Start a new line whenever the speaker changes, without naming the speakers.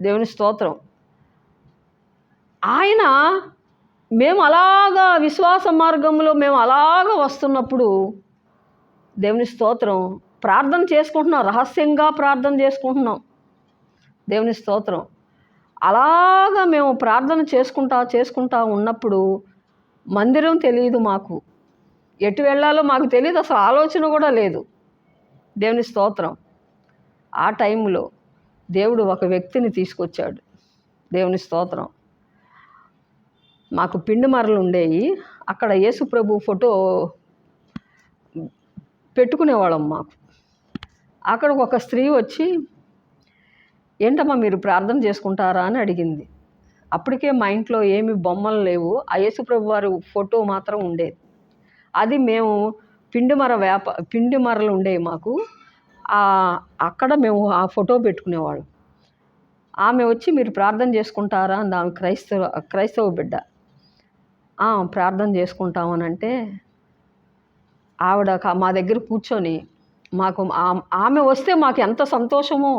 దేవుని స్తోత్రం. ఆయన మేము అలాగా విశ్వాస మార్గంలో మేము అలాగా వస్తున్నప్పుడు దేవుని స్తోత్రం ప్రార్థన చేసుకుంటున్నాం, రహస్యంగా ప్రార్థన చేసుకుంటున్నాం. దేవుని స్తోత్రం. అలాగా మేము ప్రార్థన చేసుకుంటా ఉన్నప్పుడు మందిరం తెలియదు మాకు, ఎటు వెళ్ళాలో మాకు తెలియదు, అసలు ఆలోచన కూడా లేదు. దేవుని స్తోత్రం. ఆ టైంలో దేవుడు ఒక వ్యక్తిని తీసుకొచ్చాడు. దేవుని స్తోత్రం. మాకు పిండి మరలు ఉండేవి, అక్కడ యేసు ప్రభు ఫోటో పెట్టుకునేవాళ్ళం. మాకు అక్కడ ఒక స్త్రీ వచ్చి, ఏంటమ్మా మీరు ప్రార్థన చేసుకుంటారా అని అడిగింది. అప్పటికే మా ఇంట్లో ఏమి బొమ్మలు లేవు, ఆ యేసు ప్రభు వారి ఫోటో మాత్రం ఉండేది. అది మేము పిండి మరలు ఉండేవి మాకు, అక్కడ మేము ఆ ఫోటో పెట్టుకునేవాళ్ళం. ఆమె వచ్చి మీరు ప్రార్థన చేసుకుంటారా అంది. ఆమె క్రైస్తవ బిడ్డ. ప్రార్థన చేసుకుంటామనంటే ఆవిడ మా దగ్గర కూర్చొని ఆమె వస్తే మాకు ఎంత సంతోషమో.